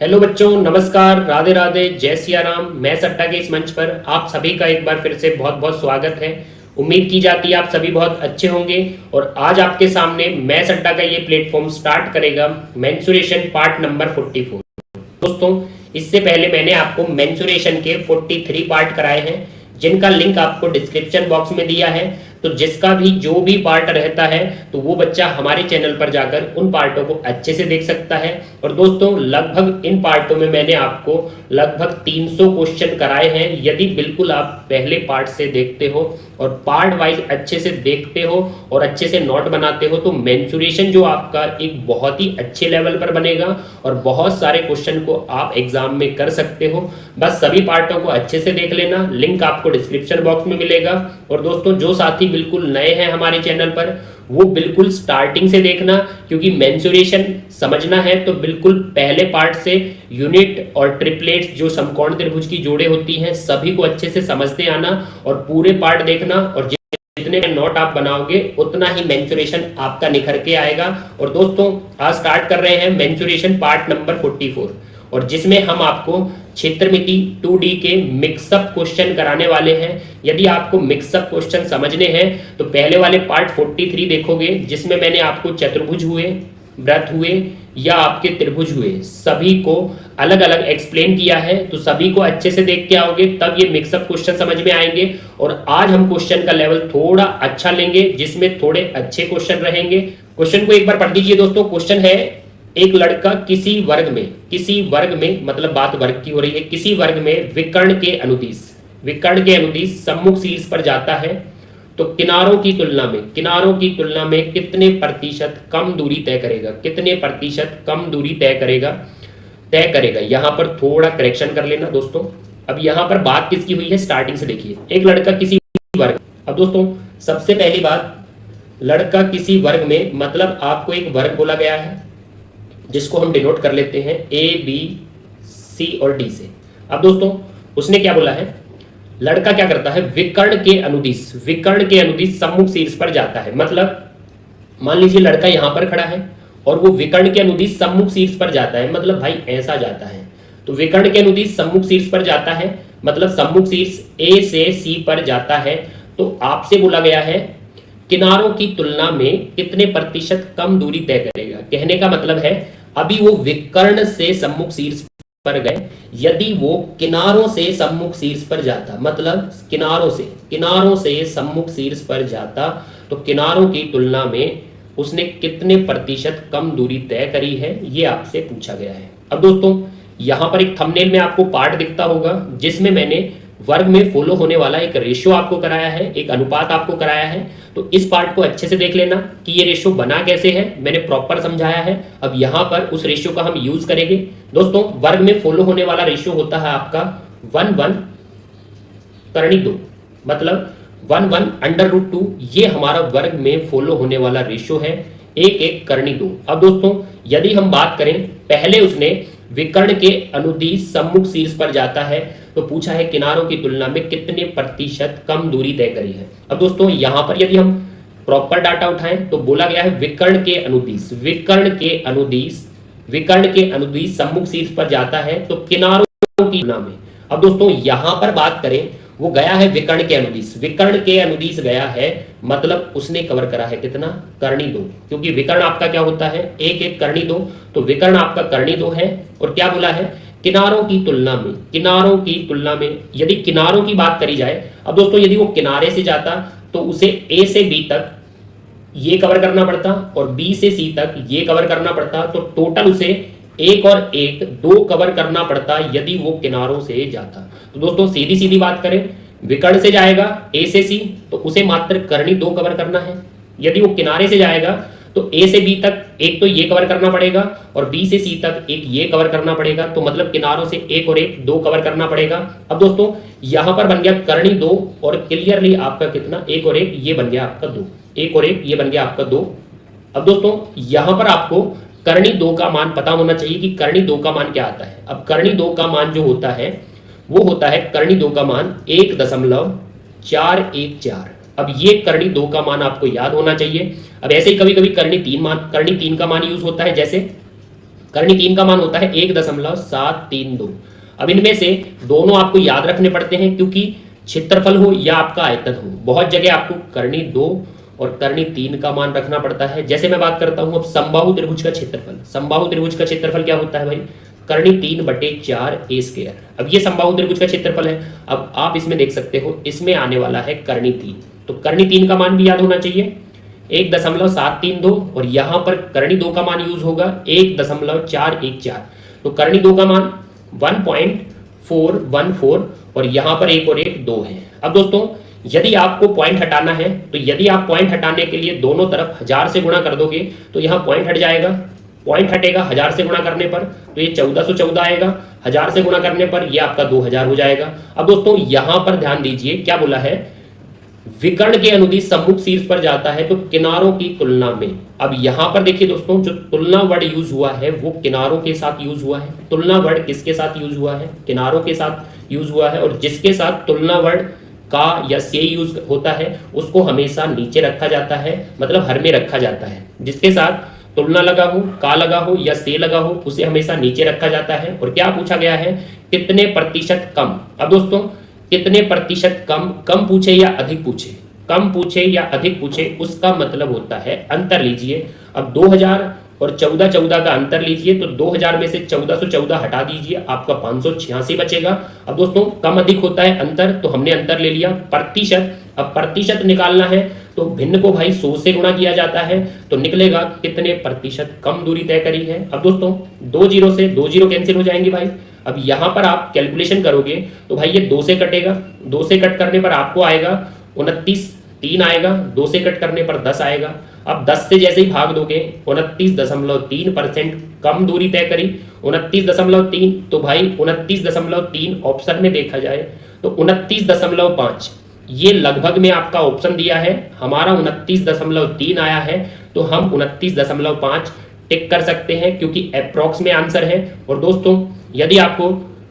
Hello बच्चों, नमस्कार, राधे राधे, जय सिया राम। मैं सट्टा के इस मंच पर आप सभी का एक बार फिर से बहुत बहुत स्वागत है। उम्मीद की जाती है आप सभी बहुत अच्छे होंगे। और आज आपके सामने मैं सट्टा का ये प्लेटफॉर्म स्टार्ट करेगा मेंसुरेशन पार्ट नंबर 44। दोस्तों, इससे पहले मैंने आपको मेंसुरेशन के 43 पार्ट कराए हैं, जिनका लिंक आपको डिस्क्रिप्शन बॉक्स में दिया है। तो जिसका भी जो भी पार्ट रहता है तो वो बच्चा हमारे चैनल पर जाकर उन पार्टों को अच्छे से देख सकता है। और दोस्तों, लगभग इन पार्टों में मैंने आपको लगभग 300 क्वेश्चन कराए हैं। यदि बिल्कुल आप पहले पार्ट से देखते हो और पार्ट वाइज अच्छे से देखते हो और अच्छे से नोट बनाते हो तो मेंसुरेशन जो आपका एक बहुत ही अच्छे लेवल पर बनेगा और बहुत सारे क्वेश्चन को आप एग्जाम में कर सकते हो। बस सभी पार्टों को अच्छे से देख लेना, लिंक आपको डिस्क्रिप्शन बॉक्स में मिलेगा। और दोस्तों, जो साथी बिल्कुल नए हैं हमारे चैनल पर वो बिल्कुल स्टार्टिंग से देखना, क्योंकि मेंसुरेशन समझना है तो बिल्कुल पहले पार्ट से यूनिट और ट्रिपलेट्स जो समकोण त्रिभुज की जोड़े होती हैं सभी को अच्छे से समझते आना और पूरे पार्ट देखना। और जितने नोट आप बनाओगे उतना ही मेंसुरेशन आपका निखर के आएगा। और दोस्तों, आज स्टार्ट कर रहे हैं मेंसुरेशन पार्ट नंबर 44, और जिसमें हम आपको क्षेत्रमिति 2D के मिक्सअप क्वेश्चन कराने वाले हैं। यदि आपको मिक्सअप क्वेश्चन समझने हैं तो पहले वाले पार्ट 43 देखोगे, जिसमें मैंने आपको चतुर्भुज हुए, वृत्त हुए या आपके त्रिभुज हुए सभी को अलग अलग एक्सप्लेन किया है। तो सभी को अच्छे से देख के आओगे तब ये मिक्सअप क्वेश्चन समझ में आएंगे। और आज हम क्वेश्चन का लेवल थोड़ा अच्छा लेंगे, जिसमें थोड़े अच्छे क्वेश्चन रहेंगे। क्वेश्चन को एक बार पढ़ लीजिए दोस्तों। क्वेश्चन है, एक लड़का किसी वर्ग में मतलब बात वर्ग की हो रही है, किसी वर्ग में विकर्ण के अनुदिश सम्मुख शीर्ष पर जाता है तो किनारों की तुलना में कितने प्रतिशत कम दूरी तय करेगा। यहां पर थोड़ा करेक्शन कर लेना दोस्तों। अब यहां पर बात किसकी हुई है, स्टार्टिंग से देखिए। एक लड़का किसी वर्ग, अब दोस्तों सबसे पहली बात, लड़का किसी वर्ग में मतलब आपको एक वर्ग बोला गया है जिसको हम डिनोट कर लेते हैं ABC और D से। अब दोस्तों, उसने क्या बोला है, लड़का क्या करता है, विकर्ण के अनुदिश सम्मुख शीर्ष पर जाता है। मतलब मान लीजिए लड़का यहां पर खड़ा है और वो विकर्ण के अनुदिश सम्मुख शीर्ष पर जाता है, मतलब भाई ऐसा जाता है। तो विकर्ण के अनुदिश सम्मुख शीर्ष पर जाता है मतलब सम्मुख शीर्ष A से C पर जाता है। तो आपसे बोला गया है किनारों की तुलना में कितने प्रतिशत कम दूरी तय करेगा। कहने का मतलब है अभी वो विकर्ण से सम्मुख शीर्ष पर गए, यदि वो किनारों से सम्मुख शीर्ष पर जाता, मतलब किनारों से सम्मुख शीर्ष पर जाता तो किनारों की तुलना में उसने कितने प्रतिशत कम दूरी तय करी है, ये आपसे पूछा गया है। अब दोस्तों, यहां पर एक थंबनेल में आपको पार्ट दिखता होगा जिसमें मैंने वर्ग में फॉलो होने वाला एक रेशियो आपको कराया है, एक अनुपात आपको कराया है। तो इस पार्ट को अच्छे से देख लेना कि ये रेशियो बना कैसे है, मैंने प्रॉपर समझाया है। अब यहां पर उस रेशियो का हम यूज करेंगे। दोस्तों, वर्ग में फॉलो होने वाला रेशियो होता है आपका 1:1 करणी 2, मतलब 1:1 √2। ये हमारा वर्ग में फॉलो होने वाला रेशियो है, 1:1 करणी 2। अब दोस्तों, यदि हम बात करें, पहले उसने विकर्ण के अनुदिश सम्मुख शीर्ष पर जाता है तो पूछा है किनारों की तुलना में कितने प्रतिशत कम दूरी तय करी है। अब दोस्तों, यहां पर यदि हम प्रॉपर डाटा उठाएं तो बोला गया है विकर्ण के अनुदिश सम्मुख शीर्ष पर जाता है तो किनारों की तुलना में। अब दोस्तों, यहां पर बात करें, वो गया है विकर्ण के अनुदिश गया है, मतलब उसने कवर करा है कितना, करणी 2। क्योंकि विकर्ण आपका क्या होता है, 1:1 करणी 2, तो विकर्ण आपका करणी 2 है। और क्या बोला है, किनारों की तुलना में यदि किनारों की बात करी जाए, अब दोस्तों यदि वो किनारे से जाता तो उसे A से B तक ये कवर करना पड़ता और B से C तक ये कवर करना पड़ता, तो टोटल उसे 1 और 1 2 कवर करना पड़ता यदि वो किनारों से जाता। तो दोस्तों, सीधी सीधी बात करें, विकर्ण से जाएगा A से C तो उसे मात्र करणी 2 कवर करना है। यदि वो किनारे से जाएगा तो A से B तक एक तो ये कवर करना पड़ेगा और B से C तक एक ये कवर करना पड़ेगा। तो मतलब किनारों से 1 और 1 2 कवर करना पड़ेगा। अब दोस्तों, यहां पर बन गया करणी 2 और क्लियरली आपका कितना, 1 और 1 ये बन गया आपका 2, 1 और 1 ये बन गया आपका 2। अब दोस्तों, यहां पर आपको करणी 2 का मान पता होना चाहिए कि करणी 2 का मान क्या आता है। अब करणी 2 का मान जो होता है वो होता है, करणी 2 का मान 1.414। अब ये करणी 2 का मान आपको याद होना चाहिए। अब ऐसे ही कभी कभी करणी 3 का मान यूज होता है। जैसे करनी 3 का मान होता है 1.732। अब इनमें से दोनों आपको याद रखने पड़ते हैं, क्योंकि क्षेत्रफल हो या आपका आयतन हो, बहुत जगह आपको करनी 2 और करनी 3 का मान रखना पड़ता है। जैसे मैं बात करता हूं अब समबाहु त्रिभुज का क्षेत्रफल। समबाहु त्रिभुज का क्षेत्रफल क्या होता है भाई? करनी 3/4 ए स्क्वायर। अब ये समबाहु त्रिभुज का क्षेत्रफल है। अब आप इसमें देख सकते हो, इसमें आने वाला है करनी 3, तो करनी 3 का मान भी याद होना चाहिए 1.732, और यहां पर करनी 2 का मान यूज होगा 1.414। तो करनी 2 का मान 1.414, और यहां पर एक और एक 2 है। अब दोस्तों यदि आपको पॉइंट हटाना है, तो यदि आप पॉइंट हटाने के लिए दोनों तरफ 1000 से गुणा कर दोगे तो यहां पॉइंट हट जाएगा। पॉइंट हटेगा 1000 से गुणा करने पर, तो ये 1414 आएगा। 1000 से गुणा करने पर ये आपका 2000 हो जाएगा। अब दोस्तों यहां पर ध्यान दीजिए, क्या बोला है? विकर्ण के अनुदिश सम्मुख शीर्ष पर जाता है तो किनारों की तुलना में। अब यहां पर देखिए दोस्तों, जो तुलना वर्ड यूज हुआ है वो किनारों के साथ यूज हुआ है। तुलना वर्ड किसके साथ यूज हुआ है? किनारों के साथ यूज हुआ है। और जिसके साथ तुलना वर्ड का या से यूज होता है उसको हमेशा नीचे रखा जाता है, मतलब हर में रखा जाता है। जिसके साथ तुलना लगा हो, का लगा हो या से लगा हो, उसे हमेशा नीचे रखा जाता है। और क्या पूछा गया है? कितने प्रतिशत कम। अब दोस्तों कितने प्रतिशत कम, कम पूछे या अधिक पूछे, कम पूछे या अधिक पूछे, उसका मतलब होता है अंतर लीजिए। अब 2000 और 1414 का अंतर लीजिए, तो 2000 में से 1414 हटा दीजिए, आपका 586 बचेगा। अब दोस्तों कम अधिक होता है अंतर, तो हमने अंतर ले लिया। प्रतिशत, अब प्रतिशत निकालना है तो भिन्न को भाई 100 से गुणा किया जाता है, तो निकलेगा कितने प्रतिशत कम दूरी तय करी है। अब दोस्तों 2 जीरो से 2 जीरो कैंसिल हो जाएंगे भाई। अब यहां पर आप कैलकुलेशन करोगे तो भाई ये 2 से कटेगा, 2 से कट करने पर आपको आएगा 29, 3 आएगा, 2 से कट करने पर 10 आएगा। अब 10 से जैसे ही भाग दोगे 29.3% कम दूरी तय करी, 29.3, तो भाई 29.3 ऑप्शन में देखा जाए तो 29.5, ये लगभग में आपका ऑप्शन दिया है, हमारा 29.3 आया है, तो हम 29.5 टिक कर सकते हैं, क्योंकि अप्रॉक्स में आंसर है। और दोस्तों यदि आपको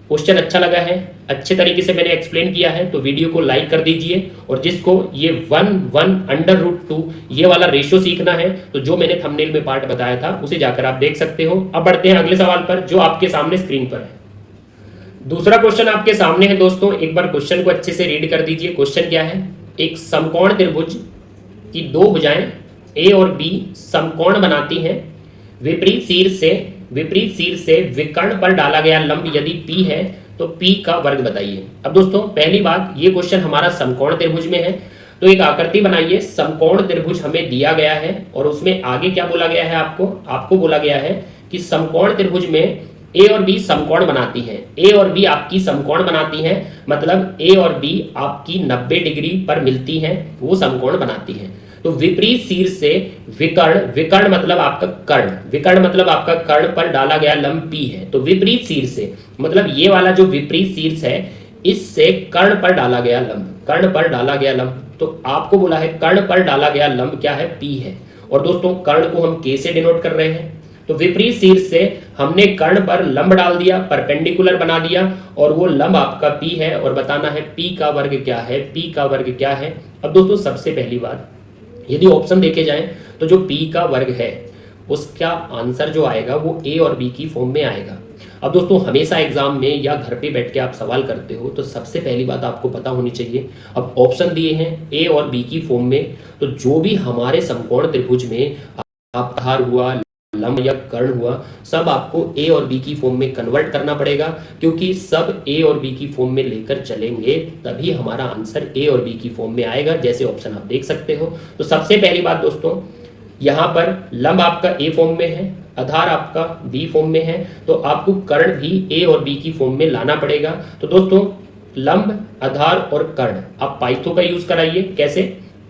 क्वेश्चन अच्छा लगा है, अच्छे तरीके से मैंने एक्सप्लेन किया है, तो वीडियो को लाइक कर दीजिए। और जिसको ये 1/√2 ये वाला रेशियो सीखना है, तो जो मैंने थंबनेल में पार्ट बताया था उसे जाकर आप देख सकते हो। अब बढ़ते हैं अगले सवाल पर, जो आपके सामने स्क्रीन पर है। दूसरा क्वेश्चन आपके सामने है दोस्तों, एक बार क्वेश्चन को अच्छे से रीड कर दीजिए। क्वेश्चन क्या है? एक समकोण त्रिभुज की 2 भुजाएं ए और बी समकोण बनाती हैं। विपरीत शीर्ष से विकर्ण पर डाला गया लंब यदि P है तो P का वर्ग बताइए। अब दोस्तों पहली बात, ये क्वेश्चन हमारा समकोण त्रिभुज में है, तो एक आकृति बनाइए। समकोण त्रिभुज हमें दिया गया है और उसमें आगे क्या बोला गया है? आपको बोला गया है कि समकोण त्रिभुज में A और B समकोण बनाती हैं। A और B आपकी समकोण बनाती हैं, मतलब A और B आपकी 90 डिग्री पर मिलती हैं, वो समकोण बनाती हैं। तो विपरीत शीर्ष से विकर्ण मतलब आपका कर्ण, विकर्ण मतलब आपका कर्ण पर डाला गया लंब P है। तो विपरीत शीर्ष से मतलब ये वाला जो विपरीत शीर्ष है, इससे कर्ण पर डाला गया लंब, तो आपको बोला है कर्ण पर डाला गया लंब क्या है? P है। और दोस्तों कर्ण को हम K से डिनोट कर रहे हैं, तो विपरीत शीर्ष से हमने कर्ण पर लंब डाल दिया, परपेंडिकुलर बना दिया, और वो लंब आपका P है, और बताना है P का वर्ग क्या है। P का वर्ग क्या है? अब दोस्तों सबसे पहली बात, यदि ऑप्शन देखे जाएं तो जो P का वर्ग है उसका आंसर जो आएगा वो A और B की फॉर्म में आएगा। अब दोस्तों हमेशा एग्जाम में या घर पे बैठ के आप सवाल करते हो, तो सबसे पहली बात आपको पता होनी चाहिए, अब ऑप्शन दिए हैं A और B की फॉर्म में, तो जो भी हमारे समकोण त्रिभुज में आधार हुआ, लंब या कर्ण हुआ, सब आपको A और B की फॉर्म में कन्वर्ट करना पड़ेगा, क्योंकि सब A और B की फॉर्म में लेकर चलेंगे तभी हमारा आंसर A और B की फॉर्म में आएगा, जैसे ऑप्शन आप देख सकते हो। तो सबसे पहली बात दोस्तों, यहाँ पर लंब आपका A फॉर्म में है, आधार आपका B फॉर्म में है, तो आपको कर्ण भी A और B की फॉर्म में लाना पड़ेगा। तो दोस्तों लंब, आधार और कर्ण आप पाइथो का यूज कराइए। कैसे?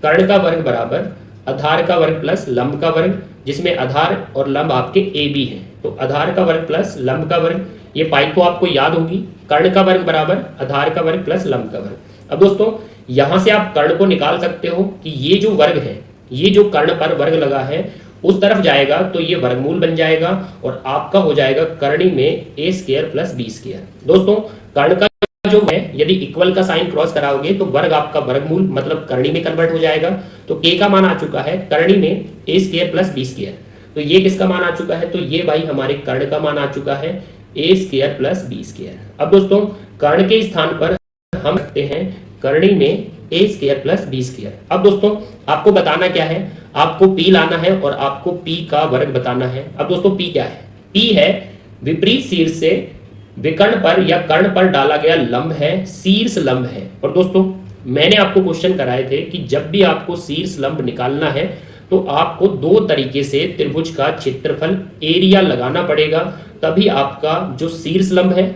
कर्ण का वर्ग बराबर आधार का वर्ग प्लस लंब का वर्ग, जिसमें आधार और लंब आपके ए बी है, तो आधार का वर्ग प्लस लंब का वर्ग, ये पाइथो आपको याद होगी। कर्ण का वर्ग बराबर आधार का वर्ग प्लस लंब का वर्ग। अब दोस्तों यहां से आप कर्ण को निकाल सकते हो कि ये जो वर्ग है, ये जो कर्ण पर वर्ग लगा है उस तरफ जाएगा तो ये वर्गमूल बन जाएगा, और आपका हो जाएगा करणी में a square plus b square. दोस्तों कर्ण का जो है, यदि इक्वल का साइन क्रॉस कराओगे तो वर्ग आपका वर्गमूल मतलब करणी में कन्वर्ट हो जाएगा। तो k का मान आ चुका है करणी में a square plus b square. तो ये किसका मान आ चुका है, तो ये भाई हमारे कर्ण का मान आ चुका है ए स्क्वायर प्लस बी स्क्वायर। अब दोस्तों कर्ण के स्थान पर हम रखते हैं कर्णी में ए स्क्वायर प्लस बी स्क्वायर। अब दोस्तों आपको बताना क्या है, आपको पी लाना है और आपको पी का वर्ग बताना है। अब दोस्तों पी क्या है, पी है विपरीत शीर्ष से विकर्ण पर या कर्ण पर डाला गया लंब है, शीर्ष लंब है। और दोस्तों मैंने आपको क्वेश्चन कराए थे कि जब भी आपको शीर्ष लंब निकालना है तो आपको दो तरीके से त्रिभुज का क्षेत्रफल एरिया लगाना पड़ेगा, तभी आपका जो शीर्ष लंब है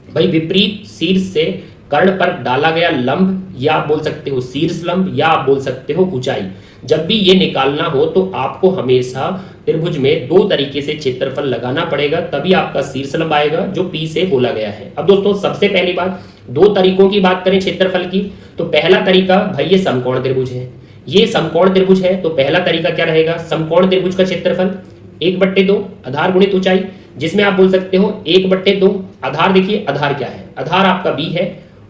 भाई विपरीत शीर्ष से कर्ण पर डाला गया लंब, या आप बोल सकते हो शीर्ष लंब, या आप बोल सकते हो ऊंचाई, जब भी ये निकालना हो तो आपको हमेशा त्रिभुज में दो तरीके से क्षेत्रफल लगाना पड़ेगा, तभी आपका शीर्ष लंब आएगा जो पी से बोला गया है। अब दोस्तों सबसे पहली बात, दो तरीकों की बात करें क्षेत्रफल की, तो पहला तरीका भाई ये समकोण त्रिभुज है, ये समकोण त्रिभुज है, तो पहला तरीका क्या रहेगा, समकोण त्रिभुज का क्षेत्रफल 1/2 आधार गुणित ऊंचाई, जिसमें आप बोल सकते हो 1/2 आधार, देखिए आधार क्या है, आधार आपका बी है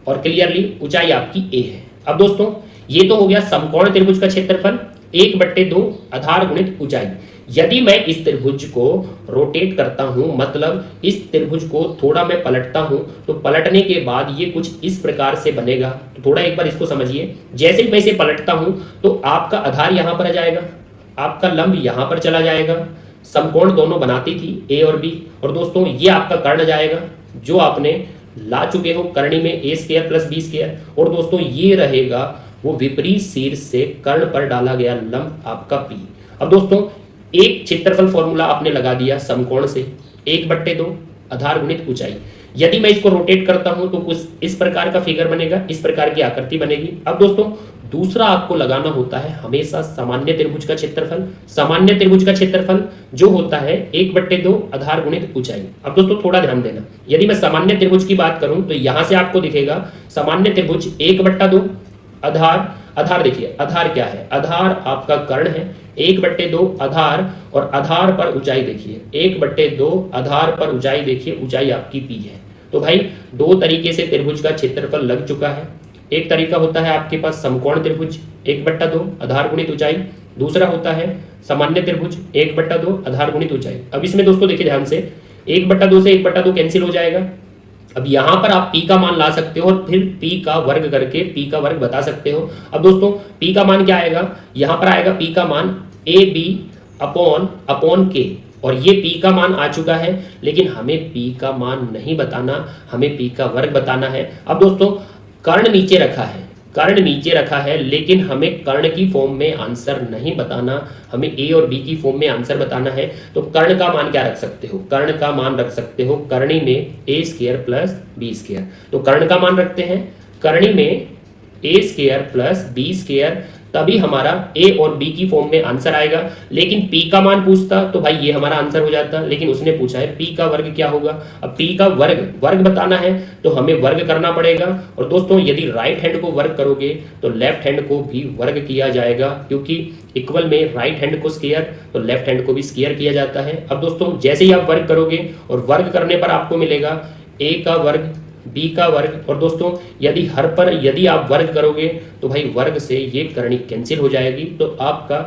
और क्लियरली ऊंचाई आपकी ए है। अब दोस्तों ये तो हो गया समकोण त्रिभुज का क्षेत्रफल 1/2 आधार गुणित ऊंचाई। यदि मैं इस त्रिभुज को रोटेट करता हूं, मतलब इस त्रिभुज को थोड़ा मैं पलटता हूं, तो पलटने के बाद ये कुछ इस प्रकार से बनेगा। तो थोड़ा एक बार इसको समझिए, जैसे ही मैं इसे पलटता हूं तो आपका आधार यहां पर आ जाएगा, आपका लंब यहां पर चला जाएगा, समकोण दोनों बनाती थी ए और बी, और दोस्तों ये आपका कर्ण जाएगा जो आपने ला चुके हो कर्णी में ए स्क्वायर प्लस बी स्क्वायर, और दोस्तों ये रहेगा वो विपरीत शीर्ष से कर्ण पर डाला गया लंब आपका पी। अब दोस्तों एक क्षेत्रफल फॉर्मूला आपने लगा दिया समकोण से, 1/2 आधार गुणित ऊंचाई। यदि मैं इसको रोटेट करता हूं तो कुछ इस प्रकार का फिगर बनेगा, इस प्रकार की आकृति बनेगी। अब दोस्तों दूसरा आपको लगाना होता है हमेशा सामान्य त्रिभुज का क्षेत्रफल। सामान्य त्रिभुज का क्षेत्रफल जो होता है 1/2 आधार गुणित ऊंचाई। अब दोस्तों थोड़ा ध्यान देना, यदि मैं सामान्य त्रिभुज की बात करूं तो यहां से आपको दिखेगा सामान्य त्रिभुज 1/2 आधार, आधार देखिए आधार क्या है, आधार आपका कर्ण है, 1/2 आधार, और आधार पर ऊंचाई देखिए 1/2 आधार पर ऊंचाई देखिए, ऊंचाई आपकी पी है। तो भाई दो तरीके से त्रिभुज का क्षेत्रफल लग चुका है। एक तरीका होता है आपके पास समकोण त्रिभुज 1/2 आधार गुणित ऊंचाई, दूसरा होता है सामान्य त्रिभुज 1/2 आधार गुणित ऊंचाई। अब इसमें दोस्तों देखिए ध्यान से, 1/2 से 1/2 कैंसिल हो जाएगा। अब यहां पर आप p का मान ला सकते हो और फिर p का वर्ग करके p का वर्ग बता सकते हो। अब दोस्तों p का मान क्या आएगा, यहां पर आएगा p का मान ab अपॉन k, और ये p का मान आ चुका है, लेकिन हमें p का मान नहीं बताना, हमें p का वर्ग बताना है। अब दोस्तों कर्ण नीचे रखा है, कर्ण नीचे रखा है, लेकिन हमें कर्ण की फॉर्म में आंसर नहीं बताना, हमें ए और बी की फॉर्म में आंसर बताना है। तो कर्ण का मान क्या रख सकते हो, कर्ण का मान रख सकते हो कर्णी में ए स्क्वायर प्लस बी स्क्वायर। तो कर्ण का मान रखते हैं कर्णी में ए स्क्वायर प्लस बी स्क्वायर, तभी हमारा ए और बी की फॉर्म में आंसर आएगा। लेकिन p का मान पूछता तो भाई ये हमारा आंसर हो जाता, लेकिन उसने पूछा है p का वर्ग क्या होगा। अब p का वर्ग बताना है तो हमें वर्ग करना पड़ेगा। और दोस्तों यदि राइट हैंड को वर्ग करोगे तो लेफ्ट हैंड को भी वर्ग किया जाएगा, क्योंकि इक्वल में राइट हैंड को स्क्वायर तो लेफ्ट हैंड को भी स्क्वायर किया जाता है। अब दोस्तों जैसे ही आप वर्ग करोगे और वर्ग करने पर आपको मिलेगा a का वर्ग b का वर्ग, और दोस्तों यदि आप वर्ग करोगे तो भाई वर्ग से ये करनी कैंसिल हो जाएगी, तो आपका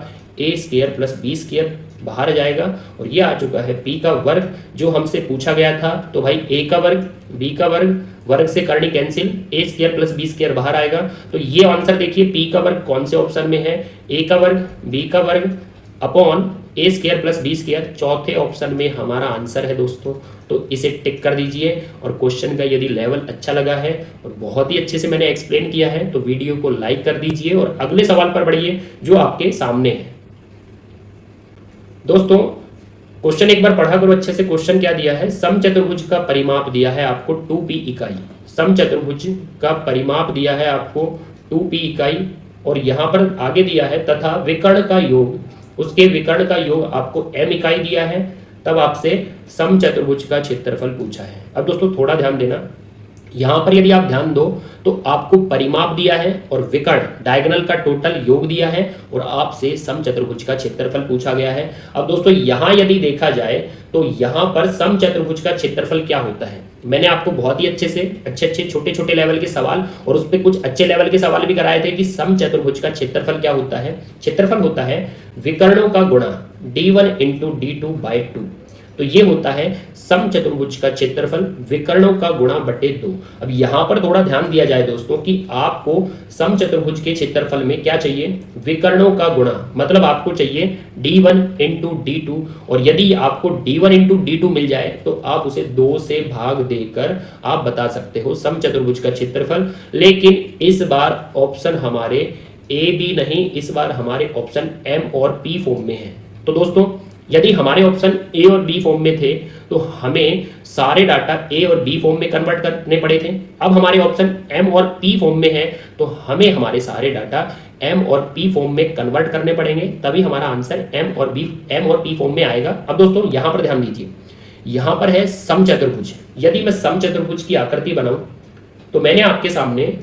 ए स्क्वायर प्लस बी स्क्वायर बाहर आ जाएगा, और ये आ चुका है p का वर्ग जो हमसे पूछा गया था। तो भाई a का वर्ग b का वर्ग, वर्ग से करनी कैंसिल, ए स्क्वायर प्लस बी स्क्वायर बाहर आएगा। तो ये आंसर देखिए p का वर्ग कौन से ऑप्शन में है, a का वर्ग b का वर्ग अपॉन ए स्क्वायर प्लस बी स्क्वायर, चौथे ऑप्शन में हमारा आंसर है दोस्तों। तो इसे टिक कर दीजिए, और क्वेश्चन का यदि लेवल अच्छा लगा है और बहुत ही अच्छे से मैंने एक्सप्लेन किया है तो वीडियो को लाइक कर दीजिए और अगले सवाल पर बढ़िए जो आपके सामने है। दोस्तों क्वेश्चन एक बार पढ़ा करो अच्छे से। क्वेश्चन क्या दिया है, समचतुर्भुज का परिमाप दिया है आपको 2p इकाई, समचतुर्भुज का परिमाप दिया है आपको 2p इकाई, और यहाँ पर आगे दिया है तथा विकर्ण का योग, उसके विकर्ण का योग आपको m इकाई दिया है, तब आपसे समचतुर्भुज का क्षेत्रफल पूछा है। अब दोस्तों थोड़ा ध्यान देना, यहां पर यदि आप ध्यान दो तो आपको परिमाप दिया है और विकर्ण डायगोनल का टोटल योग दिया है, और आपसे समचतुर्भुज का क्षेत्रफल पूछा गया है। अब दोस्तों यहां यदि देखा जाए तो यहां पर समचतुर्भुज का क्षेत्रफल क्या होता है, मैंने आपको बहुत ही अच्छे से अच्छे छोटे छोटे लेवल के सवाल और उस पर कुछ अच्छे लेवल के सवाल भी कराए थे कि समचतुर्भुज का क्षेत्रफल क्या होता है। क्षेत्रफल होता है विकर्णों का गुणा, d1 इंटू d2/2। तो ये होता है समचतुर्भुज का क्षेत्रफल विकर्णों का गुणा बटे 2। अब यहां पर थोड़ा ध्यान दिया जाए दोस्तों कि आपको समचतुर्भुज के क्षेत्रफल में क्या चाहिए, विकर्णों का गुणा, मतलब आपको चाहिए d1 इंटू d2। और यदि आपको d1 इंटू d2 मिल जाए तो आप उसे 2 से भाग देकर आप बता सकते हो समचतुर्भुज का क्षेत्रफल। लेकिन इस बार ऑप्शन हमारे ए बी नहीं, इस बार हमारे ऑप्शन एम और पी फॉर्म में है। तो दोस्तों यदि हमारे ऑप्शन ए और बी फॉर्म में थे तो हमें सारे डाटा ए और बी फॉर्म में कन्वर्ट करने पड़े थे। अब हमारे ऑप्शन एम और पी फॉर्म में है तो हमें हमारे सारे डाटा एम और पी फॉर्म में कन्वर्ट करने पड़ेंगे, तभी हमारा आंसर एम और पी फॉर्म में आएगा। अब दोस्तों यहां पर ध्यान दीजिए, यहां पर है समचतुर्भुज। यदि मैं समचतुर्भुज की आकृति बनाऊं तो मैंने आपके सामने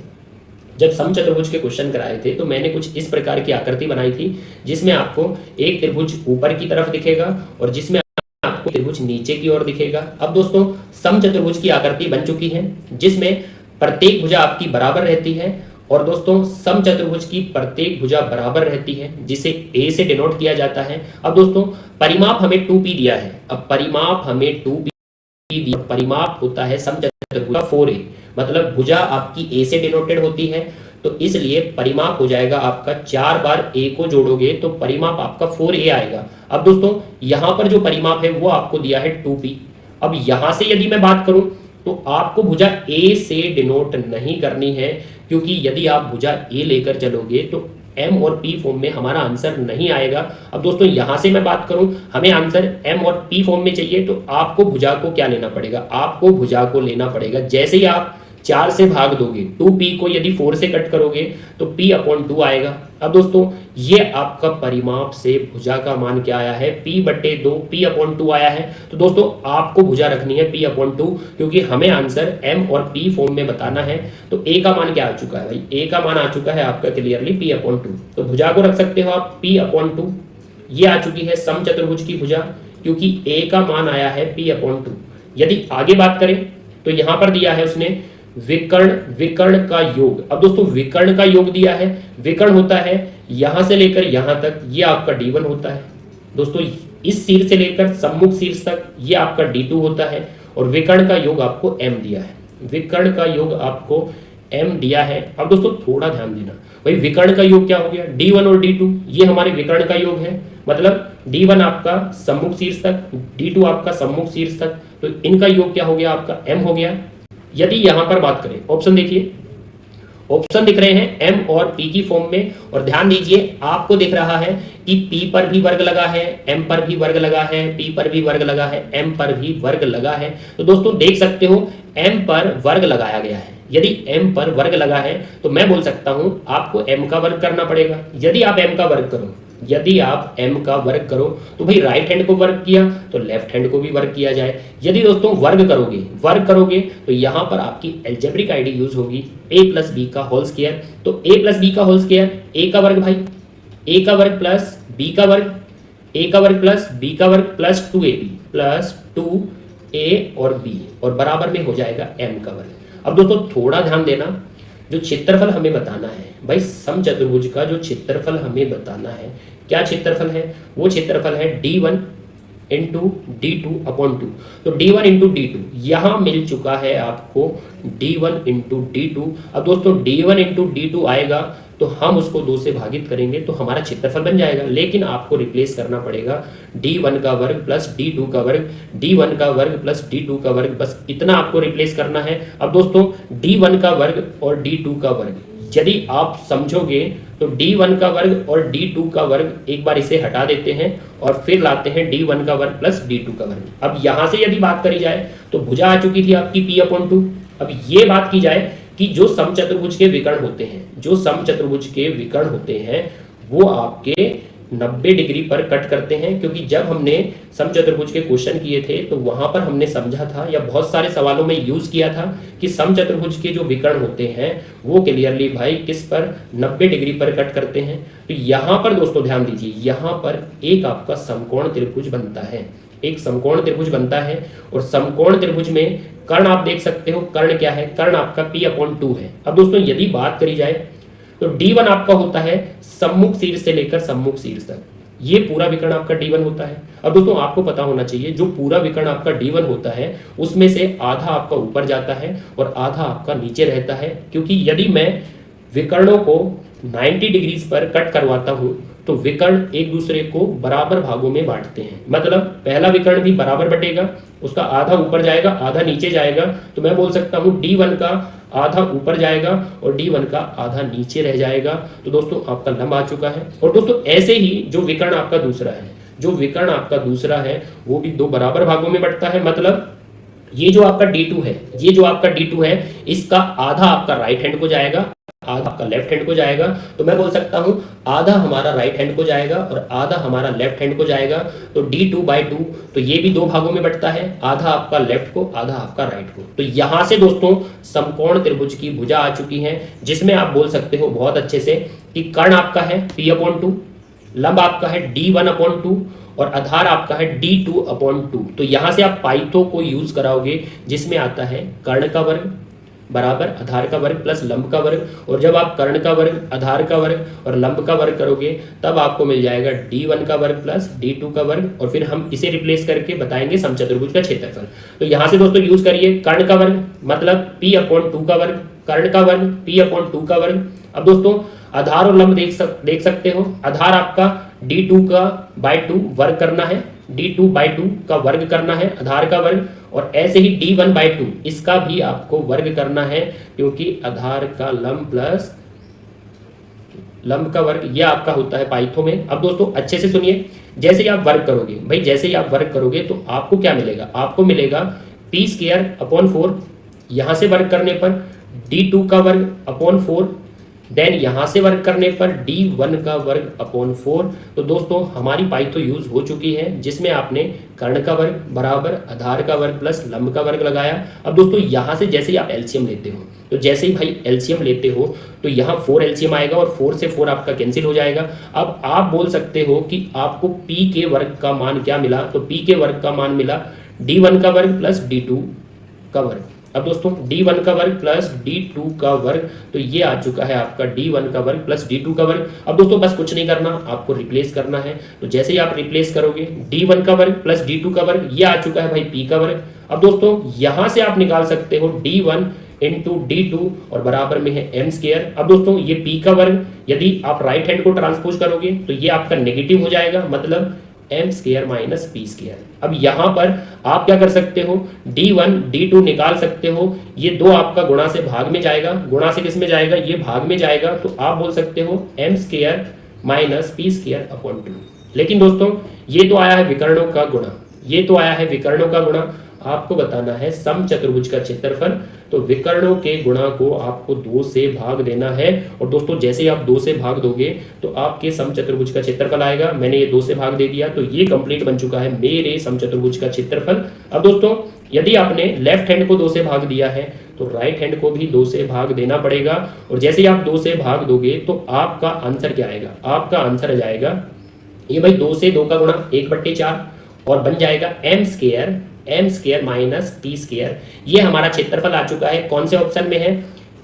जब समचतुर्भुज के क्वेश्चन कराए थे तो मैंने कुछ इस प्रकार की आकृति बनाई थी, जिसमें आपको एक त्रिभुज ऊपर की तरफ दिखेगा और जिसमें आपको त्रिभुज नीचे की ओर दिखेगा। अब दोस्तों समचतुर्भुज की आकृति बन चुकी है जिसमें प्रत्येक भुजा आपकी बराबर रहती है। और दोस्तों समचतुर्भुज की प्रत्येक भुजा बराबर रहती है जिसे a से डिनोट किया जाता है। अब दोस्तों परिमाप हमें 2p दिया है। अब परिमाप हमें 2p दिया, परिमाप होता है समचतुर्भुज का 4a, मतलब भुजा आपकी a से डिनोटेड होती है, तो इसलिए परिमाप हो जाएगा आपका 4 बार a को जोड़ोगे तो परिमाप आपका 4a आएगा। अब दोस्तों यहां पर जो परिमाप है वो आपको दिया है 2p। अब यहां से यदि मैं बात करूं तो आपको भुजा a से डिनोट नहीं करनी है, क्योंकि यदि आप भुजा a लेकर चलोगे तो m और p फॉर्म में हमारा आंसर नहीं आएगा। अब दोस्तों यहां से मैं बात करूं, हमें आंसर m और p फॉर्म में चाहिए तो आपको भुजा को क्या लेना पड़ेगा, आपको भुजा को लेना पड़ेगा। जैसे ही आप 4 से भाग दोगे 2p को, यदि 4 से कट करोगे तो p/2 आएगा। अब दोस्तों ये आपका परिमाप से भुजा का मान क्या आया है, p/2, p/2 आया है। तो दोस्तों आपको भुजा रखनी है p/2, क्योंकि हमें आंसर m और p फॉर्म में बताना है। तो a का मान क्या आ चुका है भाई, a का मान आ चुका है आपका क्लियरली p/2। तो भुजा को रख सकते हो आप p/2। ये आ चुकी है समचतुर्भुज की भुजा, क्योंकि a का मान आया है p/2। यदि आगे बात करें तो यहां पर दिया है उसने विकर्ण का योग। अब दोस्तों विकर्ण का योग दिया है, विकर्ण होता है यहां से लेकर यहां तक, ये आपका d1 होता है। दोस्तों इस शीर्ष से लेकर सम्मुख शीर्ष तक ये आपका d2 होता है। और विकर्ण का योग आपको m दिया है, विकर्ण का योग आपको m दिया है। अब दोस्तों थोड़ा ध्यान देना भाई, विकर्ण का योग क्या हो गया, d1 और d2 ये हमारे विकर्ण का योग है, मतलब d1 आपका सम्मुख शीर्ष तक, d2 आपका सम्मुख शीर्ष तक, तो इनका योग क्या हो गया आपका m हो गया। यदि यहां पर बात करें, ऑप्शन देखिए, ऑप्शन दिख रहे हैं m और p की फॉर्म में। और ध्यान दीजिए आपको दिख रहा है कि p पर भी वर्ग लगा है, m पर भी वर्ग लगा है, p पर भी वर्ग लगा है, m पर भी वर्ग लगा है। तो दोस्तों देख सकते हो m पर वर्ग लगाया गया है। यदि m पर वर्ग लगा है तो मैं बोल सकता हूं आपको m का वर्ग करना पड़ेगा। यदि आप m का वर्ग करो, यदि आप m का वर्ग करो तो भाई राइट हैंड को वर्ग किया तो लेफ्ट हैंड को भी वर्ग किया जाए। यदि दोस्तों वर्ग करोगे तो यहां पर आपकी एल्जेब्रिक आईडी यूज होगी a प्लस बी का होल स्क्वायर। तो a प्लस बी का होल स्क्वायर, a का वर्ग भाई, a का वर्ग प्लस b का वर्ग, a का वर्ग प्लस b का वर्ग प्लस 2ab प्लस 2a और b, और बराबर में हो जाएगा m का वर्ग। अब दोस्तों थोड़ा ध्यान देना, जो क्षेत्रफल हमें बताना है भाई, समचतुर्भुज का जो क्षेत्रफल हमें बताना है, क्या क्षेत्रफल है, वो क्षेत्रफल है d1 इंटू d2/2। तो d1 इंटू d2 यहां मिल चुका है आपको d1 इंटू d2। अब दोस्तों d1 इंटू d2 आएगा तो हम उसको 2 से भागित करेंगे तो हमारा क्षेत्रफल बन जाएगा। लेकिन आपको रिप्लेस करना पड़ेगा d1 का वर्ग प्लस d2 का वर्ग, d1 का वर्ग प्लस d2 का वर्ग, बस इतना आपको रिप्लेस करना है। अब दोस्तों d1 का वर्ग और d2 का वर्ग यदि आप समझोगे तो d1 का वर्ग और d2 का वर्ग, एक बार इसे हटा देते हैं और फिर लाते हैं d1 का वर्ग प्लस d2 का वर्ग। अब यहां से यदि बात करी जाए तो भुजा आ चुकी थी आपकी p/2। अब ये बात की जाए कि जो समचतुर्भुज के विकर्ण होते हैं, जो समचतुर्भुज के विकर्ण होते हैं वो आपके 90 डिग्री पर कट करते हैं। क्योंकि जब हमने समचतुर्भुज के क्वेश्चन किए थे तो वहां पर हमने समझा था या बहुत सारे सवालों में यूज किया था कि समचतुर्भुज के जो विकर्ण होते हैं वो क्लियरली भाई किस पर, 90 डिग्री पर कट करते हैं। तो यहां पर दोस्तों ध्यान दीजिए, यहां पर एक आपका समकोण त्रिभुज बनता है, एक समकोण त्रिभुज बनता है। और समकोण त्रिभुज में कर्ण आप देख सकते हो, कर्ण क्या है, कर्ण आपका p/2 है। अब दोस्तों यदि बात करी जाए तो d1 आपका होता है सम्मुख शीर्ष से लेकर सम्मुख शीर्ष तक, ये पूरा विकर्ण आपका D1 होता है। अब दोस्तों आपको पता होना चाहिए जो पूरा विकर्ण आपका D1 होता है उसमें से आधा आपका ऊपर जाता है और आधा आपका नीचे रहता है, क्योंकि यदि मैं विकर्णों को 90 डिग्रीज पर कट करवाता हूं तो विकर्ण एक दूसरे को बराबर भागों में बांटते हैं। मतलब पहला विकर्ण भी बराबर बटेगा, उसका आधा ऊपर जाएगा आधा नीचे जाएगा, तो मैं बोल सकता हूं D1 का आधा ऊपर जाएगा और D1 का आधा नीचे रह जाएगा। तो दोस्तों आपका लंब आ चुका है। और दोस्तों ऐसे ही जो विकर्ण आपका दूसरा है, जो विकर्ण आपका दूसरा है वो भी दो बराबर भागों में बटता है। मतलब ये जो आपका D2 है, ये जो आपका D2 है, इसका आधा आपका राइट हैंड को जाएगा, आधा आपका लेफ्ट हैंड को जाएगा। तो मैं बोल सकता हूं आधा हमारा राइट हैंड को जाएगा और आधा हमारा लेफ्ट हैंड को जाएगा। तो D2/2, तो ये भी दो भागों में बटता है, आधा आपका लेफ्ट को आधा आपका राइट को। तो यहां से दोस्तों समकोण त्रिभुज की भुजा आ चुकी है, जिसमें आप बोल सकते हो बहुत अच्छे से कि कर्ण आपका है P/2, लंब आपका है D1/2 और आधार आपका है D2/2। तो यहां से आप पाइथो को यूज कराओगे, जिसमें आता है कर्ण का वर्ग बराबर आधार का वर्ग प्लस लंब का वर्ग। और जब आप कर्ण का वर्ग, आधार का वर्ग और लंब का वर्ग करोगे तब आपको मिल जाएगा D1 का वर्ग प्लस D2 का वर्ग, और फिर हम इसे रिप्लेस करके बताएंगे समचतुर्भुज का क्षेत्रफल। तो यहां से दोस्तों यूज करिए कर्ण का वर्ग मतलब P/2 का वर्ग, कर्ण का वर्ग P/2 का वर्ग। अब दोस्तों आधार और लंब देख सकते हो। आधार आपका D2/2 वर्ग करना है, D2/2 का वर्ग करना है आधार का वर्ग, और ऐसे ही D1/2 इसका भी आपको वर्ग करना है, क्योंकि आधार का लंब प्लस लंब का वर्ग ये आपका होता है पाइथो में। अब दोस्तों अच्छे से सुनिए, जैसे ही आप वर्ग करोगे भाई, जैसे ही आप वर्ग करोगे तो आपको क्या मिलेगा, आपको मिलेगा P²/4। यहां से वर्ग करने पर D2 का वर्ग/4, देन यहां से वर्ग करने पर D1 का वर्ग/4। तो दोस्तों हमारी पाइथो यूज हो चुकी है, जिसमें आपने कर्ण का वर्ग बराबर आधार का वर्ग प्लस लंब का वर्ग लगाया। अब दोस्तों यहां से जैसे ही आप एलसीएम लेते हो, तो जैसे ही भाई एलसीएम लेते हो तो यहाँ 4 एलसीएम आएगा और 4 से 4 आपका कैंसिल हो जाएगा। अब आप बोल सकते हो कि आपको P के वर्ग का मान क्या मिला, तो P के वर्ग का मान मिला D1 का वर्ग प्लस D2 का वर्ग। अब दोस्तों D1 का वर्ग प्लस D2 का वर्ग, तो ये आ चुका है आपका D1 का वर्ग प्लस D2 का वर्ग। अब दोस्तों बस कुछ नहीं करना, आपको रिप्लेस करना है। तो जैसे ही आप रिप्लेस करोगे D1 का वर्ग प्लस D2 का वर्ग, ये आ चुका है भाई P का वर्ग। अब दोस्तों यहां से आप निकाल सकते हो D1 इंटू D2 और बराबर में है m²। अब दोस्तों ये P का वर्ग यदि आप राइट हैंड को ट्रांसपोज करोगे तो ये आपका नेगेटिव हो जाएगा, मतलब m² माइनस P²। अब यहां पर आप क्या कर सकते हो, D1 D2 निकाल सकते हो। ये दो आपका गुणा से भाग में जाएगा, गुणा से किस में जाएगा, ये भाग में जाएगा। तो आप बोल सकते हो m² माइनस P²/2। लेकिन दोस्तों ये तो आया है विकर्णों का गुणा, ये तो आया है विकर्णों का गुणा। आपको बताना है समचतुर्भुज का क्षेत्रफल। तो विकर्णों के गुणा को आपको 2 से भाग देना है, और दोस्तों जैसे ही आप 2 से भाग दोगे तो आपके समचतुर्भुज का क्षेत्रफल आएगा। मैंने ये 2 से भाग दे दिया, तो ये कंप्लीट बन चुका है मेरे समचतुर्भुज का क्षेत्रफल। अब दोस्तों यदि आपने लेफ्ट हैंड को 2 से भाग दिया है तो राइट हैंड को भी 2 से भाग देना पड़ेगा, और जैसे ही आप 2 से भाग दोगे तो आपका आंसर क्या आएगा, आपका आंसर आ जाएगा ये भाई 2 से 2 का गुणा 1/4 और बन जाएगा m² माइनस P²। ये हमारा क्षेत्रफल आ चुका है। कौन से ऑप्शन में है,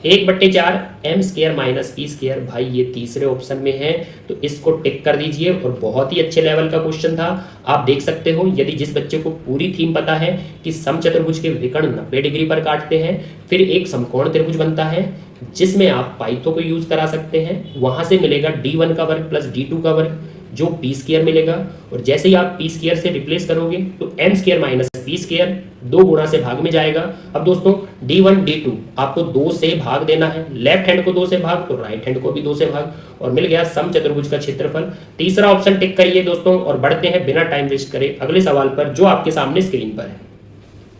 1/4 m² माइनस P²। भाई ये तीसरे ऑप्शन में है, तो इसको टिक कर दीजिए। और बहुत ही अच्छे लेवल का क्वेश्चन था, आप देख सकते हो। यदि जिस बच्चे को पूरी थीम पता है कि समचतुर्भुज के विकर्ण 90 डिग्री पर काटते हैं, फिर एक समकोण त्रिभुज बनता है जिसमें आप पाइथो को यूज करा सकते हैं, वहां से मिलेगा D1 का वर्ग प्लस D2 का वर्ग जो P² मिलेगा। और जैसे ही आप P² से रिप्लेस करोगे तो m² माइनस P² 2 गुणा से भाग में जाएगा। अब दोस्तों D1 D2 आपको 2 से भाग देना है, लेफ्ट हैंड को 2 से भाग तो राइट हैंड को भी 2 से भाग, और मिल गया समचतुर्भुज का क्षेत्रफल। तीसरा ऑप्शन टिक करिए दोस्तों, और बढ़ते हैं बिना टाइम वेस्ट करे अगले सवाल पर, जो आपके सामने स्क्रीन पर है।